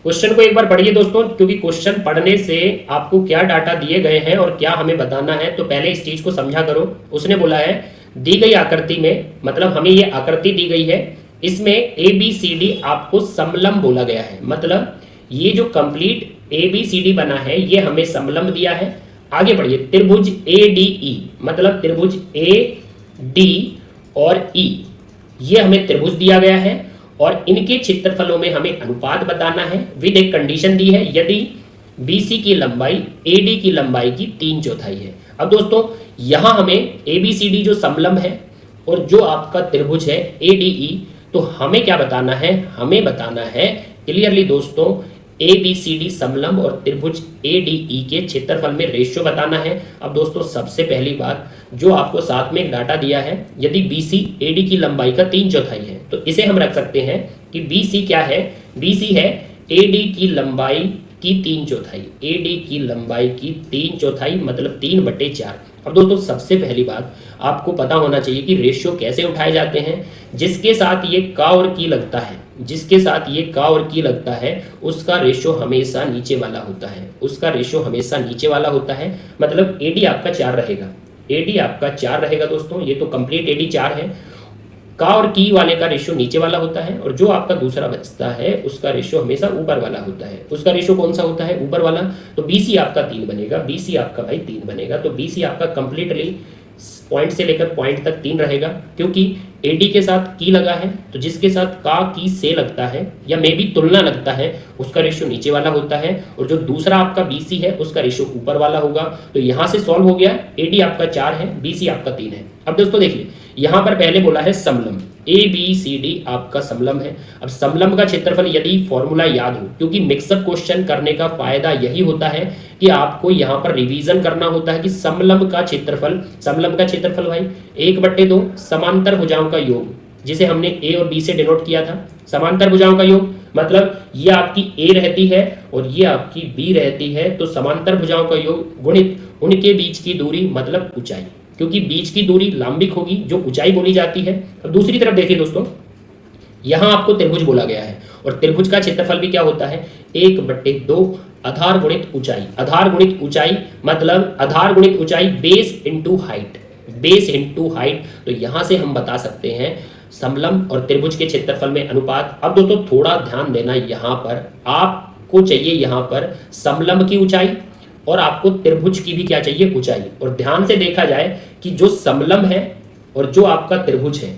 क्वेश्चन को एक बार पढ़िए दोस्तों, क्योंकि क्वेश्चन पढ़ने से आपको क्या डाटा दिए गए हैं और क्या हमें बताना है, तो पहले इस चीज को समझा करो। उसने बोला है दी गई आकृति में, मतलब हमें ये आकृति दी गई है, इसमें ABCD आपको समलंब बोला गया है। मतलब ये जो कंप्लीट ABCD बना है ये हमें समलंब दिया है। आगे बढ़िए, त्रिभुज ADE मतलब त्रिभुज AD और E ये हमें त्रिभुज दिया गया है, और इनके क्षेत्रफलों में हमें अनुपात बताना है। विद एक कंडीशन दी है, यदि BC की लंबाई AD की लंबाई की 3/4 है। अब दोस्तों यहां हमें ABCD जो समलंब है और जो आपका त्रिभुज है ADE, तो हमें क्या बताना है, हमें बताना है क्लियरली दोस्तों ABCD समलंब और त्रिभुज ADE के क्षेत्रफल में रेशियो बताना है। अब दोस्तों सबसे पहली बात, जो आपको साथ में एक डाटा दिया है, यदि BC AD की लंबाई का 3/4 है तो इसे हम रख सकते हैं कि BC क्या है, BC है AD की लंबाई की 3/4, AD की लंबाई की 3/4 मतलब 3/4। अब दोस्तों सबसे पहली बात आपको पता होना चाहिए कि रेशियो कैसे उठाए जाते हैं। जिसके साथ ये का और की लगता है, जिसके साथ ये का और की लगता है, उसका रेशियो हमेशा नीचे वाला होता है, उसका रेशियो हमेशा नीचे वाला होता है। मतलब AD आपका 4 रहेगा, AD आपका 4 रहेगा दोस्तों, ये तो कंप्लीट AD 4 है। का और की वाले का रेशियो नीचे वाला होता है, और जो आपका दूसरा बचता है उसका रेशियो हमेशा ऊपर वाला होता है। उसका रेशियो कौन सा होता है, ऊपर वाला। तो BC आपका 3 बनेगा, BC आपका भाई 3 बनेगा। तो BC आपका कंप्लीटली पॉइंट से लेकर पॉइंट तक 3 रहेगा, क्योंकि AD के साथ की लगा है, तो जिसके साथ का की से लगता है या मे बी तुलना लगता है उसका रेशियो नीचे वाला होता है, और जो दूसरा आपका BC है उसका रेशियो ऊपर वाला होगा। तो यहां से सॉल्व हो गया, AD आपका 4 है, BC आपका 3 है। अब दोस्तों देखिए यहां पर पहले बोला है समलंब, ABCD आपका समलंब है। अब समलंब का क्षेत्रफल यदि फॉर्मूला याद हो, क्योंकि मिक्सअप क्वेश्चन करने का फायदा यही होता है कि आपको यहां पर रिवीजन करना होता है कि समलंब का क्षेत्रफल, समलंब का क्षेत्रफल भाई 1/2 समांतर भुजाओं का योग, जिसे हमने A और B से डिनोट किया था। समांतर भुजाओं का योग मतलब ये आपकी A रहती है और ये आपकी B रहती है, तो समांतर भुजाओं का योग गुणित उनके बीच की दूरी मतलब ऊंचाई, क्योंकि बीच की दूरी लांबिक होगी जो ऊंचाई बोली जाती है। अब दूसरी तरफ देखिए दोस्तों, यहां आपको त्रिभुज बोला गया है, और त्रिभुज का क्षेत्रफल भी क्या होता है, 1/2 आधार गुणित ऊंचाई। आधार गुणित ऊंचाई मतलब आधार गुणित ऊंचाई, base into height, base into height. तो यहां से हम बता सकते हैं समलंब और त्रिभुज के क्षेत्रफल में अनुपात। अब दोस्तों थोड़ा ध्यान देना, यहां पर आपको चाहिए यहां पर समलंब की ऊंचाई और आपको त्रिभुज की भी क्या चाहिए, ऊंचाई। और ध्यान से देखा जाए कि जो समलंब है और जो आपका त्रिभुज है,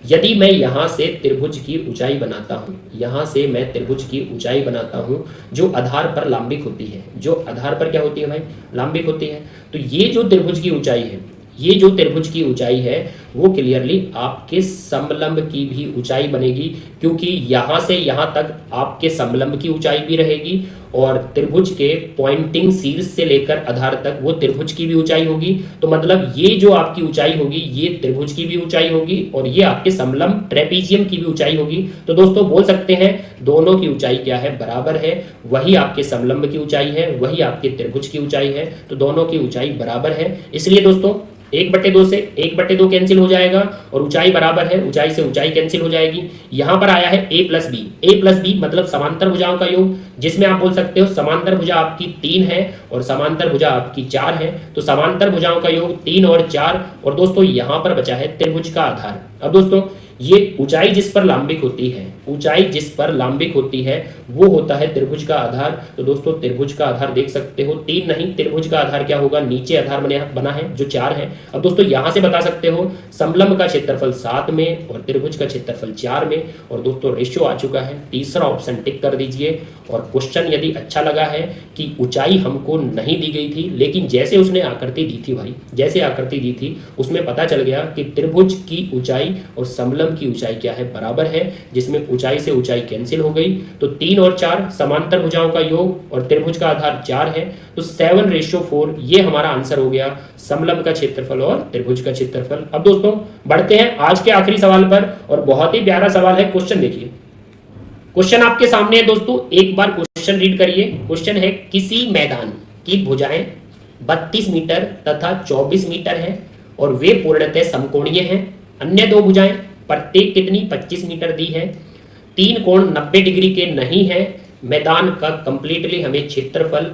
यदि मैं यहां से त्रिभुज की ऊंचाई बनाता हूं, यहां से मैं त्रिभुज की ऊंचाई बनाता हूं जो आधार पर लांबिक होती है, जो आधार पर क्या होती है भाई, लांबिक होती है। तो ये जो त्रिभुज की ऊंचाई है, ये जो त्रिभुज की ऊंचाई है वो क्लियरली आपके समलंब की भी ऊंचाई बनेगी, क्योंकि यहां से यहां तक आपके समलंब की ऊंचाई भी रहेगी और त्रिभुज के पॉइंटिंग शीर्ष से लेकर आधार तक वो त्रिभुज की भी ऊंचाई होगी। तो मतलब ये जो आपकी ऊंचाई होगी ये त्रिभुज की भी ऊंचाई होगी और ये आपके समलंब ट्रेपीजियम की भी ऊंचाई होगी। तो दोस्तों बोल सकते हैं दोनों की ऊंचाई क्या है, बराबर है। वही आपके समलंब की ऊंचाई है, वही आपके त्रिभुज की ऊंचाई है, तो दोनों की ऊंचाई बराबर है। इसलिए दोस्तों 1/2 से 1/2 कैंसिल हो जाएगा और ऊंचाई बराबर है, ऊंचाई से ऊंचाई कैंसिल हो जाएगी। यहां पर आया है A plus B, A plus B मतलब समांतर भुजाओं का योग, जिसमें आप बोल सकते हो समांतर भुजा आपकी 3 है और समांतर भुजा आपकी 4 है। तो समांतर भुजाओं का योग 3 और 4, और दोस्तों यहां पर बचा है त्रिभुज का आधार। अब दोस्तों ये ऊंचाई जिस पर लांबिक होती है, ऊंचाई जिस पर लांबिक होती है वो होता है त्रिभुज का आधार। तो दोस्तों त्रिभुज का आधार देख सकते हो 3 नहीं, त्रिभुज का आधार क्या होगा, नीचे आधार बना है जो 4 है। अब दोस्तों यहां से बता सकते हो समलंब का क्षेत्रफल 7 में और त्रिभुज का क्षेत्रफल 4 में। और दोस्तों रेशियो आ चुका है, तीसरा ऑप्शन टिक कर दीजिए। और क्वेश्चन यदि अच्छा लगा है कि ऊंचाई हमको नहीं दी गई थी, लेकिन जैसे उसने आकृति दी थी भाई, जैसे आकृति दी थी उसमें पता चल गया कि त्रिभुज की ऊंचाई और समलंब की ऊंचाई क्या है, बराबर है, जिसमें ऊंचाई से ऊंचाई कैंसिल हो गई। तो 3 और 4 समांतर भुजाओं का योग और त्रिभुज का आधार 4 है, तो 7:4 ये हमारा आंसर हो गया, समलंब का क्षेत्रफल और त्रिभुज का क्षेत्रफल। अब दोस्तों बढ़ते हैं आज के आखिरी सवाल पर, और बहुत ही प्यारा सवाल है। क्वेश्चन देखिए, क्वेश्चन आपके सामने है दोस्तों, एक बार क्वेश्चन रीड करिए। क्वेश्चन है किसी मैदान की भुजाएं 32 मीटर तथा 24 मीटर है और वे पूर्णतः समकोणीय हैं। अन्य दो भुजाएं प्रत्येक कितनी 25 मीटर दी है। 3 कोण 90 डिग्री के नहीं है। मैदान का कंप्लीटली हमें क्षेत्रफल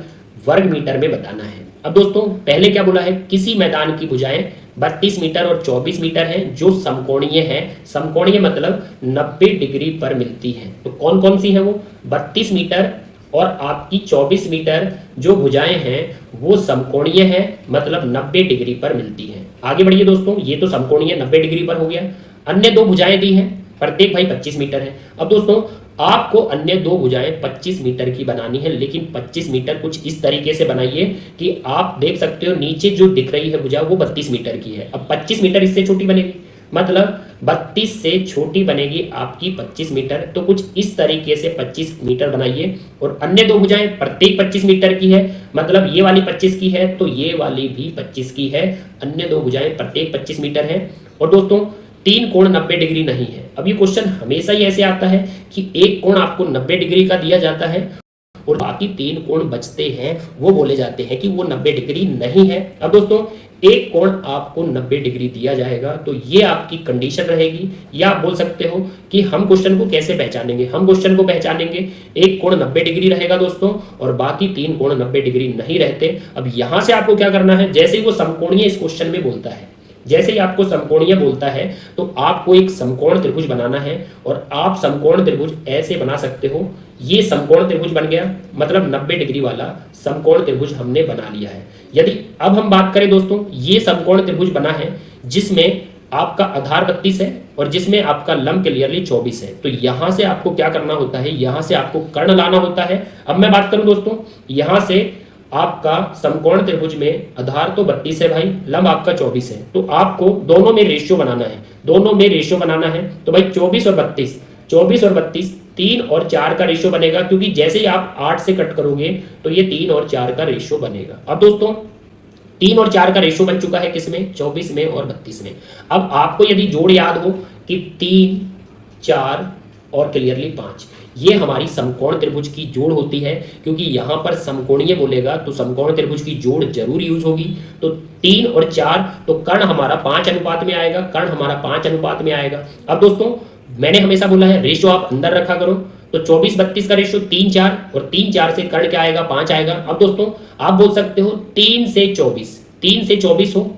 वर्ग मीटर में बताना है। अब दोस्तों पहले क्या बोला है, किसी मैदान की भुजाएं 32 मीटर और 24 मीटर हैं जो समकोणीय है। समकोणीय मतलब 90 डिग्री पर मिलती है। तो कौन कौन सी है वो, 32 मीटर और आपकी 24 मीटर जो भुजाएं हैं वो समकोणीय है, मतलब 90 डिग्री पर मिलती है। आगे बढ़िए दोस्तों, ये तो समकोणीय 90 डिग्री पर हो गया। अन्य दो भुजाएं दी हैं, प्रत्येक भाई 25 मीटर है। अब दोस्तों आपको अन्य दो भुजाएं 25 मीटर की बनानी है, लेकिन 25 मीटर कुछ इस तरीके से बनाइए कि आप देख सकते हो नीचे जो दिख रही है भुजा वो 32 मीटर की है। अब 25 मीटर इससे छोटी बनेगी, मतलब 32 से छोटी बनेगी आपकी 25 मीटर। तो कुछ इस तरीके से 25 मीटर बनाइए। और अन्य दो भुजाएं प्रत्येक 25 मीटर की है, मतलब ये वाली 25 की है तो ये वाली भी 25 की है। अन्य दो भुजाएं प्रत्येक 25 मीटर है। और दोस्तों तीन कोण 90 डिग्री नहीं है। अब ये क्वेश्चन हमेशा ही ऐसे आता है कि एक कोण आपको 90 डिग्री का दिया जाता है और बाकी तीन कोण बचते हैं, वो बोले जाते हैं कि वो 90 डिग्री नहीं है। अब दोस्तों एक कोण आपको 90 डिग्री दिया जाएगा तो ये आपकी कंडीशन रहेगी, या आप बोल सकते हो कि हम क्वेश्चन को कैसे पहचानेंगे। हम क्वेश्चन को पहचानेंगे, एक कोण 90 डिग्री रहेगा दोस्तों और बाकी तीन कोण 90 डिग्री नहीं रहते। अब यहां से आपको क्या करना है, जैसे ही वो समकोणीय इस क्वेश्चन में बोलता है, जैसे ही आपको समकोणीय बोलता है तो आपको एक समकोण त्रिभुज बनाना है। और आप समकोण त्रिभुज ऐसे बना सकते हो, ये समकोण त्रिभुज बन गया, मतलब 90 डिग्री वाला समकोण त्रिभुज हमने बना लिया है। यदि अब हम बात करें दोस्तों, ये समकोण त्रिभुज बना है जिसमें आपका आधार 32 है और जिसमें आपका लंब क्लियरली 24 है। तो यहां से आपको क्या करना होता है, यहां से आपको कर्ण लाना होता है। अब मैं बात करूं दोस्तों, यहां से आपका समकोण त्रिभुज में आधार तो 32 है भाई, लंब आपका 24 है, तो आपको दोनों में रेशियो बनाना है, दोनों में रेशियो बनाना है। तो भाई 24 और 32, 24 और 32 3 और 4 का रेशियो बनेगा, क्योंकि जैसे ही आप 8 से कट करोगे तो ये 3 और 4 का रेशियो बनेगा। अब दोस्तों 3 और 4 का रेशियो बन चुका है किसमें, 24 में और 32 में। अब आपको यदि जोड़ याद हो कि 3 4 और क्लियरली 5, ये हमारी समकोण त्रिभुज की जोड़ होती है। क्योंकि यहां पर समकोणीय बोलेगा तो समकोण त्रिभुज की जोड़ जरूर यूज होगी। तो 3 और 4, तो कर्ण हमारा 5 अनुपात में आएगा, कर्ण हमारा 5 अनुपात में आएगा। अब दोस्तों मैंने हमेशा बोला है रेशियो आप अंदर रखा करो, तो 24-32 का रेशियो 3-4 और 3-4 से कर्ण क्या आएगा, 5 आएगा। अब दोस्तों आप बोल सकते हो 3 से 24 हो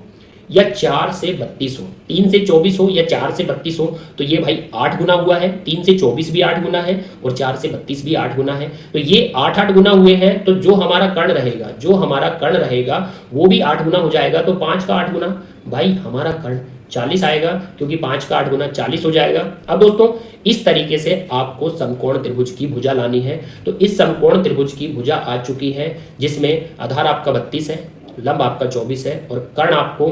या 4 से 32 हो, 3 से 24 हो या 4 से 32 हो, तो ये भाई 8 गुना हुआ है। 3 से 24 भी 8 गुना है और 4 से 32 भी 8 गुना है, तो ये 8-8 गुना हुए हैं। तो जो हमारा कर्ण रहेगा, जो हमारा कर्ण रहेगा वो भी 8 गुना हो जाएगा। तो 5 का 8 गुना भाई हमारा कर्ण 40 आएगा, क्योंकि 5 का 8 गुना 40 हो जाएगा। अब दोस्तों इस तरीके से आपको समकोण त्रिभुज की भुजा लानी है। तो इस समकोण त्रिभुज की भुजा आ चुकी है जिसमें आधार आपका 32 है, लंब आपका 24 है और कर्ण आपको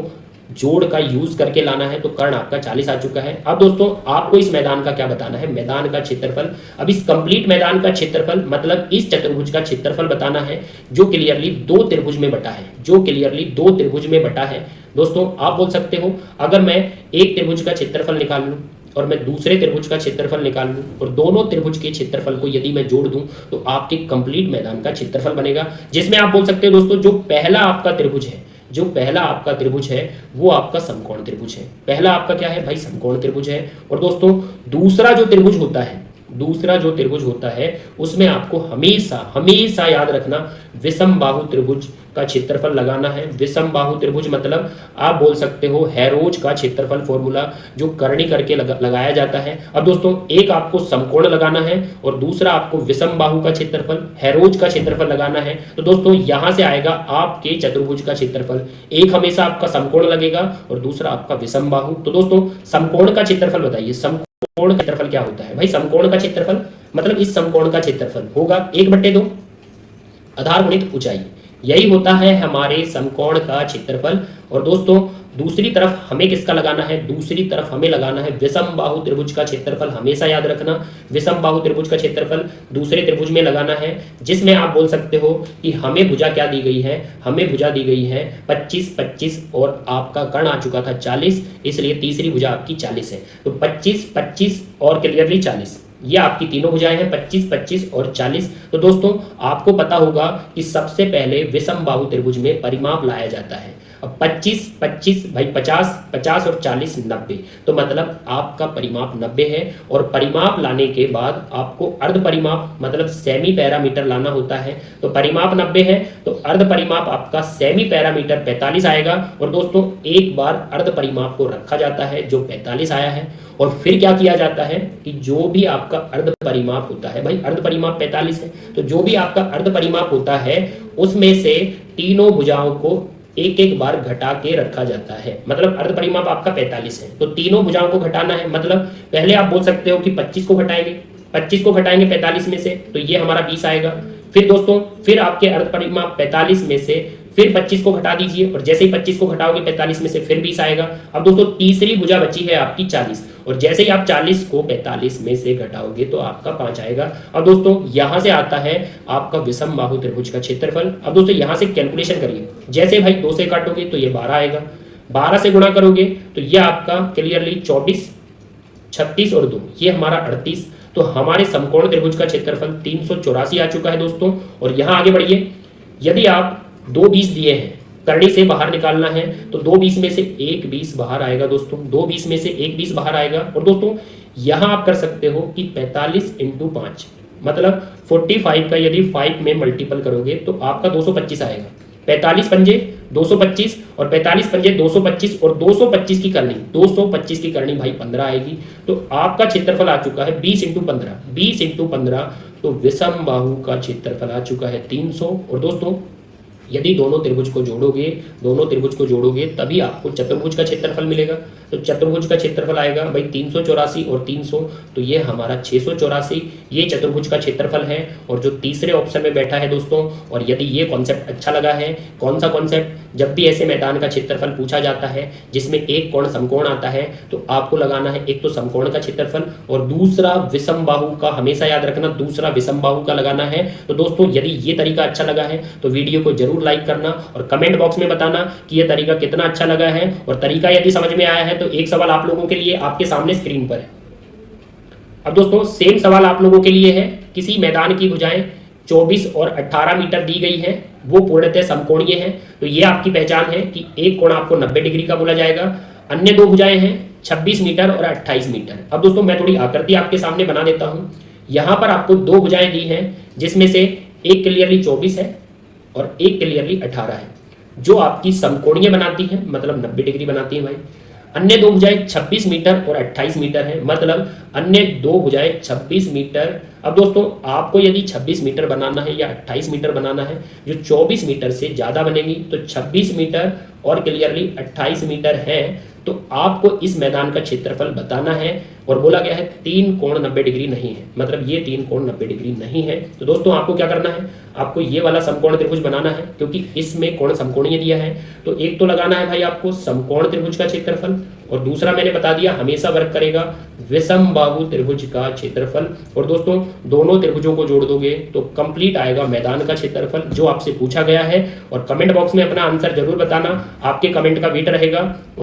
जोड़ का यूज करके लाना है, तो कर्ण आपका 40 आ चुका है। अब दोस्तों आपको इस मैदान का क्या बताना है, मैदान का क्षेत्रफल। अब इस कंप्लीट मैदान का क्षेत्रफल मतलब इस चतुर्भुज का क्षेत्रफल बताना है, जो क्लियरली दो त्रिभुज में बटा है, जो क्लियरली दो त्रिभुज में बटा है। दोस्तों आप बोल सकते हो अगर मैं एक त्रिभुज का क्षेत्रफल निकाल लूं और मैं दूसरे त्रिभुज का क्षेत्रफल निकाल लूं और दोनों त्रिभुज के क्षेत्रफल को यदि मैं जोड़ दूं तो आपके कंप्लीट मैदान का क्षेत्रफल बनेगा। जिसमें आप बोल सकते हो दोस्तों जो पहला आपका त्रिभुज है, जो पहला आपका त्रिभुज है वो आपका समकोण त्रिभुज है। पहला आपका क्या है भाई, समकोण त्रिभुज है। और दोस्तों दूसरा जो त्रिभुज होता है, दूसरा जो त्रिभुज होता है उसमें आपको हमेशा हमेशा याद रखना विषम बाहु त्रिभुज का क्षेत्रफल लगाना है। विषम बाहु त्रिभुज मतलब आप बोल सकते हो हैरोज का क्षेत्रफल फॉर्मूला जो करनी करके लगाया जाता है। अब दोस्तों एक आपको समकोण लगाना है और दूसरा आपको विषम बाहु का क्षेत्रफल हैरोज का क्षेत्रफल लगाना है। तो दोस्तों यहां से आएगा आपके चतुर्भुज का क्षेत्रफल, एक हमेशा आपका समकोण लगेगा और दूसरा आपका विषम बाहु। तो दोस्तों समकोण का क्षेत्रफल बताइए, समकोण का क्षेत्रफल क्या होता है भाई, समकोण का क्षेत्रफल मतलब इस समकोण का क्षेत्रफल होगा 1/2 आधार गुणित ऊंचाई, यही होता है हमारे समकोण का क्षेत्रफल। और दोस्तों दूसरी तरफ हमें किसका लगाना है, दूसरी तरफ हमें लगाना है विषम बाहु त्रिभुज का क्षेत्रफल। हमेशा याद रखना विषम बाहु त्रिभुज का क्षेत्रफल दूसरे त्रिभुज में लगाना है, जिसमें आप बोल सकते हो कि हमें भुजा क्या दी गई है, हमें भुजा दी गई है 25-25 और आपका कर्ण आ चुका था 40, इसलिए तीसरी भुजा आपकी 40 है। तो 25-25 और क्लियरली 40, ये आपकी तीनों भुजाएं हैं 25-25 और 40। तो दोस्तों आपको पता होगा कि सबसे पहले विषम बाहु त्रिभुज में परिमाप लाया जाता है। अब 25-25 भाई 50 और 40 90, तो मतलब आपका परिमाप 90 है। और परिमाप लाने के बाद आपको अर्ध परिमाप मतलब सेमी पैरामीटर लाना होता है। तो परिमाप 90 है तो अर्ध परिमाप आपका सेमी पैरामीटर 45 आएगा। और दोस्तों एक बार अर्ध परिमाप को रखा जाता है जो 45 आया है, और फिर क्या किया जाता है कि जो भी आपका अर्ध परिमाप होता है, भाई अर्ध परिमाप 45 है, तो जो भी आपका अर्ध परिमाप होता है उसमें से तीनों भुजाओं को एक एक बार घटा के रखा जाता है। मतलब अर्ध परिमाप आपका 45 है तो तीनों भुजाओं को घटाना है। मतलब पहले आप बोल सकते हो कि 25 को घटाएंगे, 25 को घटाएंगे 45 में से, तो ये हमारा 20 आएगा। फिर दोस्तों फिर आपके अर्ध परिमाप 45 में से फिर 25 को घटा दीजिए और जैसे ही 25 को घटाओगे 45 में से फिर 20 आएगा। अब दोस्तों तीसरी भुजा बची है आपकी 40 और जैसे ही आप 40 को 45 में से घटाओगे तो आपका 5 आएगा। अब दोस्तों यहां से आता है आपका विषम बाहु त्रिभुज का क्षेत्रफल। अब दोस्तों यहां से कैलकुलेशन करिए, जैसे भाई 2 से काटोगे तो ये 12 आएगा, 12 से गुणा करोगे तो ये आपका क्लियरली 24, 36 और 2 ये हमारा 38। तो हमारे समकोण त्रिभुज का क्षेत्रफल 384 आ चुका है दोस्तों। और यहां आगे बढ़िए, यदि आप 2 20 दिए हैं, करनी से बाहर निकालना है तो 2 20 में से 1 20 बाहर आएगा दोस्तों, 2 20 में से 1 20 बाहर आएगा। और दोस्तों यहां आप कर सकते हो कि 45 इंटू 5 मतलब 45 का यदि 5 में मल्टीपल करोगे तो आपका 225 आएगा। 45 पंजे 225 और 45 पंजे 225 और 225 की करनी 225 की करनी भाई 15 आएगी। तो आपका क्षेत्रफल आ चुका है 20 इंटू 15, 20 इंटू 15 तो विषम बाहु का क्षेत्रफल आ चुका है 300। और दोस्तों यदि दोनों त्रिभुज को जोड़ोगे तभी आपको चतुर्भुज का क्षेत्रफल मिलेगा। तो चतुर्भुज का क्षेत्रफल आएगा भाई 384 और 300 तो ये हमारा 684 ये चतुर्भुज का क्षेत्रफल है। और जो तीसरे ऑप्शन में बैठा है दोस्तों, और यदि ये कॉन्सेप्ट अच्छा लगा है, कौन सा कॉन्सेप्ट, जब भी ऐसे मैदान का क्षेत्रफल पूछा जाता है जिसमें एक कोण समकोण आता है तो आपको लगाना है एक तो समकोण का क्षेत्रफल और दूसरा विषम बाहु का, हमेशा याद रखना दूसरा विषम बाहु का लगाना है। तो दोस्तों यदि ये तरीका अच्छा लगा है तो वीडियो को जरूर लाइक करना और कमेंट बॉक्स में बताना कि यह तरीका कितना अच्छा लगा है। और तरीका यदि समझ में आया है तो एक सवाल आप लोगों के लिए आपके सामने स्क्रीन पर है। अब दोस्तों सेम सवाल आप लोगों के लिए है, किसी मैदान की भुजाएं 24 और 18 मीटर दी गई है, वो पूर्णतः समकोणीय है। तो ये आपकी पहचान है कि एक कोण आपको 90 डिग्री का बोला जाएगा। अन्य दो भुजाएं हैं 26 मीटर और 28 मीटर। अब दोस्तों मैं थोड़ी आकृति आपके सामने बना देता हूं। यहां पर आपको दो भुजाएं दी हैं जिसमें से एक क्लियरली 24 है और एक क्लियरली 18 है, जो आपकी समकोणीय बनाती है, मतलब 90 डिग्री बनाती है भाई। अन्य दो भुजाएं 26 मीटर और 28 मीटर है, मतलब अन्य दो भुजाएं 26 मीटर। अब दोस्तों आपको यदि 26 मीटर बनाना है या 28 मीटर बनाना है, जो 24 मीटर से ज़्यादा बनेगी, तो 26 मीटर और क्लियरली 28 मीटर है, तो आपको इस मैदान का क्षेत्रफल बताना है। और बोला गया है 3 कोण 90 डिग्री नहीं है, मतलब ये 3 कोण 90 डिग्री नहीं है। तो दोस्तों आपको क्या करना है, आपको ये वाला समकोण त्रिभुज बनाना है क्योंकि इसमें कोण समकोणीय दिया है। तो एक तो लगाना है भाई आपको समकोण त्रिभुज का क्षेत्रफल और दूसरा मैंने बता दिया हमेशा वर्क करेगा विषम बाहु त्रिभुज का क्षेत्रफल। और दोस्तों दोनों त्रिभुजों को जोड़ दोगे तो कंप्लीट आएगा मैदान का क्षेत्रफल जो आपसे पूछा गया है। और कमेंट बॉक्स में अपना आंसर जरूर बताना, आपके कमेंट का वेट रहेगा।